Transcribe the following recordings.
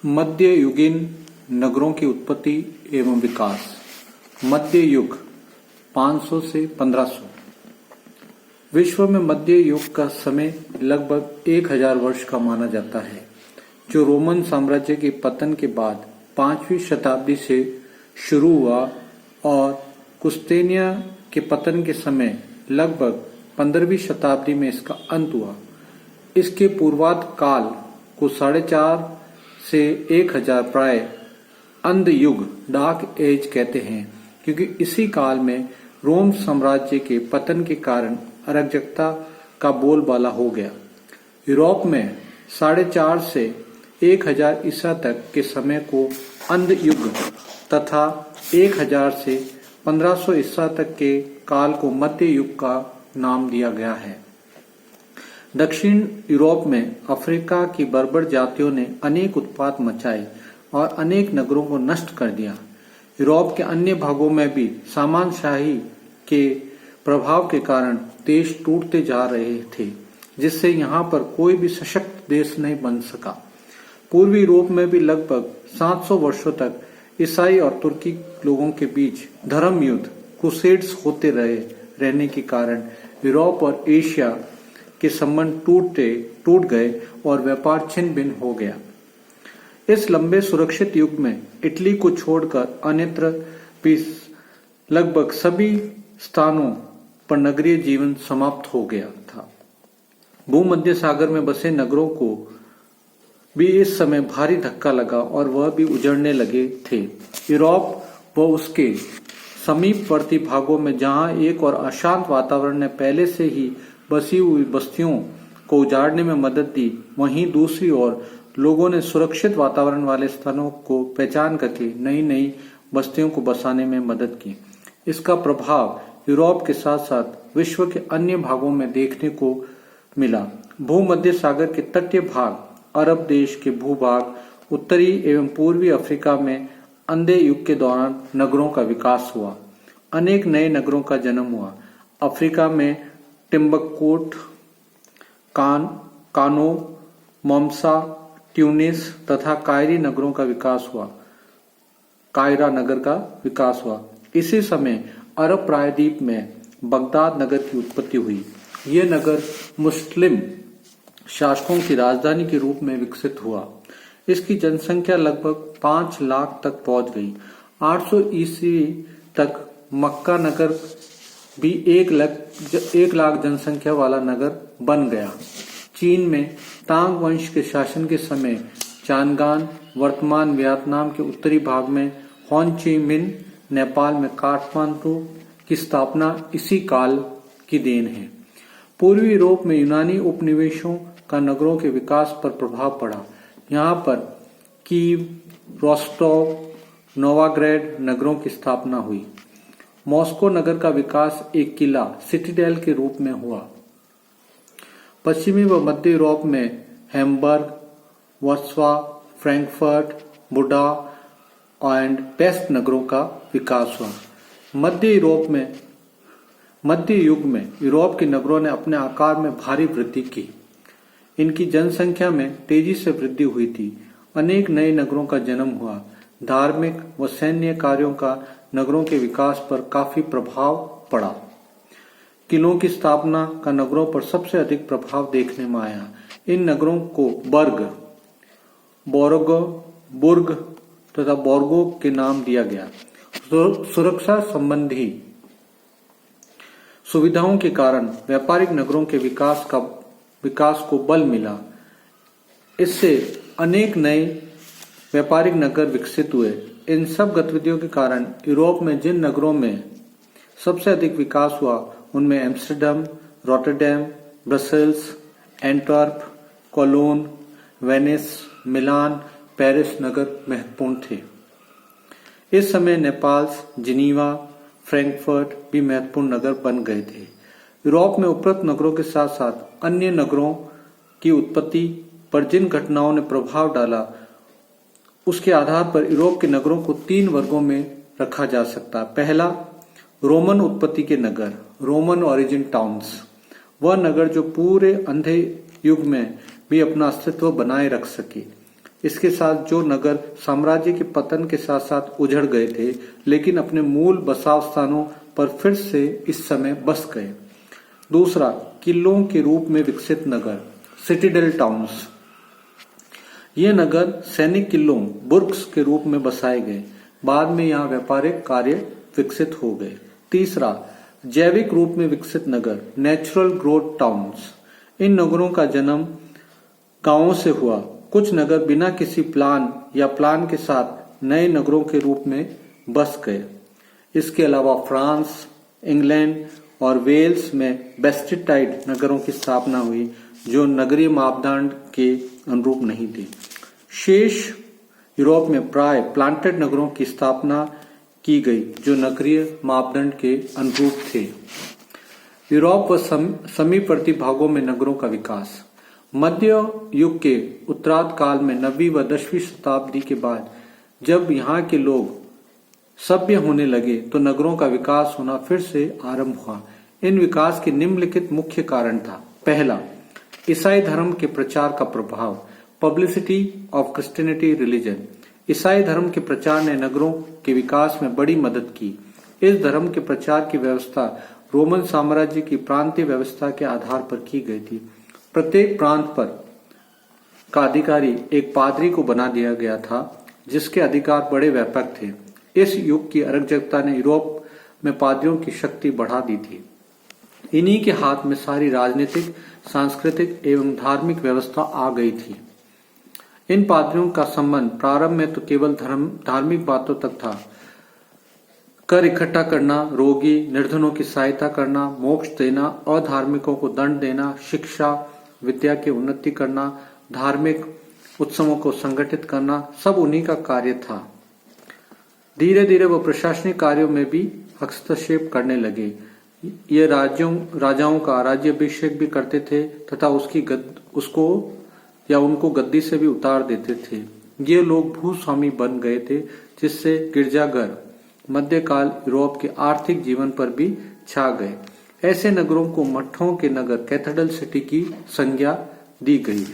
मध्ययुगीन नगरों की उत्पत्ति एवं विकास। मध्य युग 500 से 1500। विश्व में मध्य युग का समय लगभग 1000 वर्ष का माना जाता है, जो रोमन साम्राज्य के पतन के बाद 5वीं शताब्दी से शुरू हुआ और कुस्तेनिया के पतन के समय लगभग 15वीं शताब्दी में इसका अंत हुआ। इसके पूर्वार्ध काल को 450 से 1000 प्राय अंध युग डार्क एज कहते हैं, क्योंकि इसी काल में रोम साम्राज्य के पतन के कारण अराजकता का बोलबाला हो गया। यूरोप में 450 से 1000 ईसा तक के समय को अंध युग तथा 1000 से 1500 ईसा तक के काल को मध्य युग का नाम दिया गया है। दक्षिण यूरोप में अफ्रीका की बर्बर जातियों ने अनेक उत्पात मचाए और अनेक नगरों को नष्ट कर दिया। यूरोप के अन्य भागों में भी सामंतशाही के प्रभाव के कारण देश टूटते जा रहे थे, जिससे यहाँ पर कोई भी सशक्त देश नहीं बन सका। पूर्वी यूरोप में भी लगभग 700 वर्षों तक ईसाई और तुर्की लोगों के बीच धर्म युद्ध क्रूसेड्स होते रहने के कारण यूरोप और एशिया के संबंध टूट गए और व्यापार छिन्न भिन्न हो गया। इस लंबे सुरक्षित युग में इटली को छोड़कर अन्यत्र भी लगभग सभी स्थानों पर नगरीय जीवन समाप्त हो गया था। भूमध्य सागर में बसे नगरों को भी इस समय भारी धक्का लगा और वह भी उजड़ने लगे थे। यूरोप व उसके समीपवर्ती भागों में जहां एक और अशांत वातावरण ने पहले से ही बसी हुई बस्तियों को उजाड़ने में मदद दी, वहीं दूसरी ओर लोगों ने सुरक्षित वातावरण वाले स्थानों को पहचान करके नई नई बस्तियों को बसाने में मदद की। इसका प्रभाव यूरोप के साथ साथ विश्व के अन्य भागों में देखने को मिला। भूमध्य सागर के तटीय भाग, अरब देश के भूभाग, उत्तरी एवं पूर्वी अफ्रीका में अंधे युग के दौरान नगरों का विकास हुआ। अनेक नए नगरों का जन्म हुआ। अफ्रीका में टिम्बकटू, कानो, मोम्सा, ट्यूनिस तथा कायरा नगरों का विकास हुआ। इसी समय अरब प्रायद्वीप में बगदाद नगर की उत्पत्ति हुई। यह नगर मुस्लिम शासकों की राजधानी के रूप में विकसित हुआ। इसकी जनसंख्या लगभग 5 लाख तक पहुंच गई। 800 ईस्वी तक मक्का नगर भी 1 लाख जनसंख्या वाला नगर बन गया। चीन में तांग वंश के शासन के समय चांगआन, वर्तमान वियतनाम के उत्तरी भाग में हो ची मिन्ह, नेपाल में काठमांडू की स्थापना इसी काल की देन है। पूर्वी यूरोप में यूनानी उपनिवेशों का नगरों के विकास पर प्रभाव पड़ा। यहाँ पर कीव, रोस्टोव, नोवाग्रेड नगरों की स्थापना हुई। मॉस्को नगर का विकास एक किला सिटीडेल के रूप में हुआ। पश्चिमी व मध्य यूरोप में Hamburg, Warsaw, Frankfurt, Buda and Pest नगरों का विकास हुआ। मध्य युग में यूरोप के नगरों ने अपने आकार में भारी वृद्धि की। इनकी जनसंख्या में तेजी से वृद्धि हुई थी। अनेक नए नगरों का जन्म हुआ। धार्मिक व सैन्य कार्यों का नगरों के विकास पर काफी प्रभाव पड़ा। किलों की स्थापना का नगरों पर सबसे अधिक प्रभाव देखने में आया। इन नगरों को बुर्ग तथा बोर्गो के नाम दिया गया। सुरक्षा संबंधी सुविधाओं के कारण व्यापारिक नगरों के विकास को बल मिला। इससे अनेक नए व्यापारिक नगर विकसित हुए। इन सब गतिविधियों के कारण यूरोप में जिन नगरों में सबसे अधिक विकास हुआ, उनमें Amsterdam, Rotterdam, Brussels, Antwerp, Cologne, Venice, Milan, Paris नगर महत्वपूर्ण थे। इस समय नेपल्स, जिनीवा, फ्रैंकफर्ट भी महत्वपूर्ण नगर बन गए थे। यूरोप में उपरोक्त नगरों के साथ साथ अन्य नगरों की उत्पत्ति पर जिन घटनाओं ने प्रभाव डाला, उसके आधार पर यूरोप के नगरों को 3 वर्गों में रखा जा सकता है। पहला, रोमन उत्पत्ति के नगर, रोमन ओरिजिन टाउन्स। वह नगर जो पूरे अंधे युग में भी अपना अस्तित्व बनाए रख सके। इसके साथ जो नगर साम्राज्य के पतन के साथ साथ उजड़ गए थे, लेकिन अपने मूल बसाव स्थानों पर फिर से इस समय बस गए। दूसरा, किलों के रूप में विकसित नगर, सिटीडेल टाउन्स। ये नगर सैनिक किलों, बुर्ग्स के रूप में बसाए गए। बाद में यहाँ व्यापारिक कार्य विकसित हो गए। तीसरा, जैविक रूप में विकसित नगर, नेचुरल ग्रोथ टाउन्स। इन नगरों का जन्म गांवों से हुआ। कुछ नगर बिना किसी प्लान या प्लान के साथ नए नगरों के रूप में बस गए। इसके अलावा फ्रांस, इंग्लैंड और वेल्स में बेस्टिटाइड नगरों की स्थापना हुई जो नगरीय मापदंड के अनुरूप नहीं थे। शेष यूरोप में प्राय प्लांटेड नगरों की स्थापना की गई जो नगरीय मापदंड के अनुरूप थे। यूरोप व समीपवर्ती भागों में नगरों का विकास। मध्य युग के उत्तरार्ध काल में 9वीं व 10वीं शताब्दी के बाद जब यहाँ के लोग सभ्य होने लगे तो नगरों का विकास होना फिर से आरंभ हुआ। इन विकास के निम्नलिखित मुख्य कारण था। पहला, ईसाई धर्म के प्रचार का प्रभाव, पब्लिसिटी ऑफ क्रिश्चियनिटी रिलीजन। ईसाई धर्म के प्रचार ने नगरों के विकास में बड़ी मदद की। इस धर्म के प्रचार की व्यवस्था रोमन साम्राज्य की प्रांतीय व्यवस्था के आधार पर की गई थी। प्रत्येक प्रांत पर का अधिकारी एक पादरी को बना दिया गया था जिसके अधिकार बड़े व्यापक थे। इस युग की अराजकता ने यूरोप में पादरियों की शक्ति बढ़ा दी थी। इन्हीं के हाथ में सारी राजनीतिक, सांस्कृतिक एवं धार्मिक व्यवस्था आ गई थी। इन पादरियों का संबंध प्रारंभ में तो केवल धार्मिक बातों तक था। कर इकट्ठा करना, रोगी निर्धनों की सहायता करना, मोक्ष देना, अधार्मिकों को दंड देना, शिक्षा विद्या की उन्नति करना, धार्मिक उत्सवों को संगठित करना, सब उन्हीं का कार्य था। धीरे धीरे वो प्रशासनिक कार्यों में भी हस्तक्षेप करने लगे। ये राजाओं का राज्याभिषेक भी करते थे तथा उसको या उनको गद्दी से भी उतार देते थे। ये लोग भूस्वामी बन गए थे जिससे गिरजाघर मध्यकाल यूरोप के आर्थिक जीवन पर भी छा गए। ऐसे नगरों को मठों के नगर, कैथेड्रल सिटी की संज्ञा दी गई।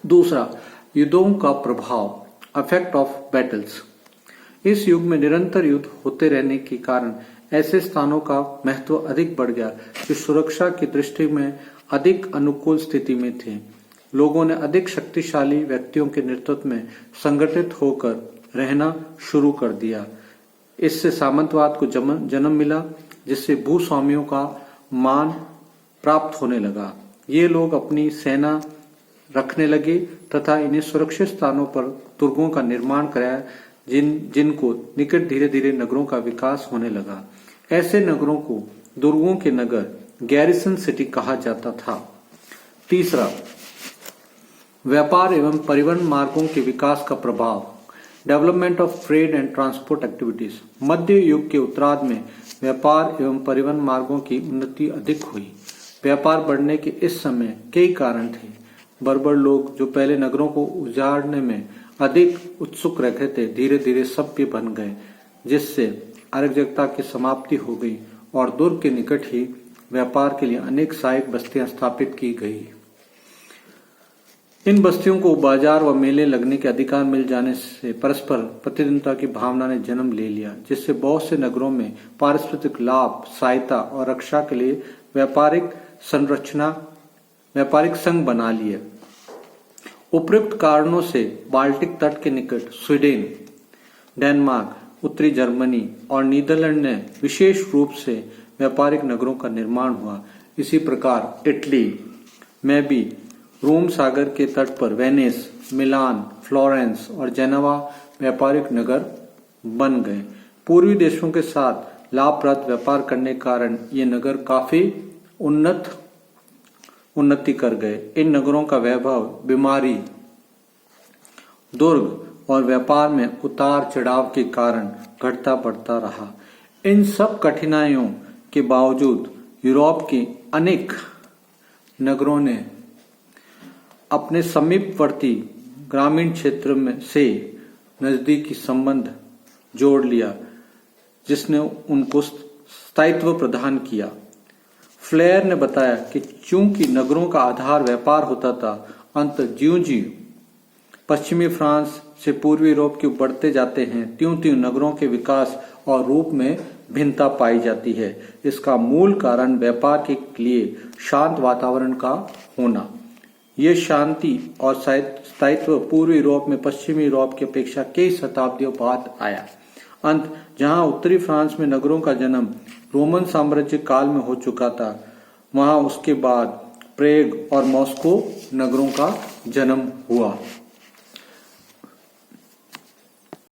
दूसरा, युद्धों का प्रभाव, इफेक्ट ऑफ बैटल्स। इस युग में निरंतर युद्ध होते रहने के कारण ऐसे स्थानों का महत्व अधिक बढ़ गया जो सुरक्षा की दृष्टि में अधिक अनुकूल स्थिति में थे। लोगों ने अधिक शक्तिशाली व्यक्तियों के नेतृत्व में संगठित होकर रहना शुरू कर दिया। इससे सामंतवाद को जन्म मिला जिससे भूस्वामियों का मान प्राप्त होने लगा। ये लोग अपनी सेना रखने लगे तथा इन्हें सुरक्षित स्थानों पर दुर्गों का निर्माण कराया जिनको निकट धीरे धीरे नगरों का विकास होने लगा। ऐसे नगरों को दुर्गों के नगर, गैरिसन सिटी कहा जाता था। तीसरा, व्यापार एवं परिवहन मार्गों के विकास का प्रभाव, development of trade and transport activities. मध्य युग के उत्तरार्ध में व्यापार एवं परिवहन मार्गों की उन्नति अधिक हुई। व्यापार बढ़ने के इस समय कई कारण थे। बर्बर लोग जो पहले नगरों को उजाड़ने में अधिक उत्सुक रहते थे, धीरे धीरे सभ्य बन गए जिससे अराजकता की समाप्ति हो गई और दुर्ग के निकट ही व्यापार के लिए अनेक सहायक बस्तियां स्थापित की गई। इन बस्तियों को बाजार व मेले लगने के अधिकार मिल जाने से परस्पर प्रतिद्वंद्विता की भावना ने जन्म ले लिया जिससे बहुत से नगरों में पारस्परिक लाभ, सहायता और रक्षा के लिए व्यापारिक संघ बना लिए। उपयुक्त कारणों से बाल्टिक तट के निकट स्वीडन, डेनमार्क, उत्तरी जर्मनी और नीदरलैंड ने विशेष रूप से व्यापारिक नगरों का निर्माण हुआ। इसी प्रकार इटली में भी रोम सागर के तट पर वेनिस, मिलान, फ्लोरेंस और जेनेवा व्यापारिक नगर बन गए। पूर्वी देशों के साथ लाभप्रद व्यापार करने के कारण ये नगर काफी उन्नति कर गए। इन नगरों का वैभव बीमारी, दुर्ग और व्यापार में उतार चढ़ाव के कारण घटता बढ़ता रहा। इन सब कठिनाइयों के बावजूद यूरोप के अनेक नगरों ने अपने समीपवर्ती ग्रामीण क्षेत्र में से नजदीकी संबंध जोड़ लिया जिसने उनको स्थायित्व प्रदान किया। फ्लेयर ने बताया कि चूंकि नगरों का आधार व्यापार होता था, अंत ज्यों-ज्यों पश्चिमी फ्रांस से पूर्वी यूरोप की ओर बढ़ते जाते हैं, त्यों त्यों नगरों के विकास और रूप में भिन्नता पाई जाती है। इसका मूल कारण व्यापार के लिए शांत वातावरण का होना। ये शांति और स्थायित्व पूर्वी यूरोप में पश्चिमी यूरोप की अपेक्षा कई शताब्दियों बाद आया। अंत जहां उत्तरी फ्रांस में नगरों का जन्म रोमन साम्राज्य काल में हो चुका था, वहां उसके बाद प्रेग और मॉस्को नगरों का जन्म हुआ।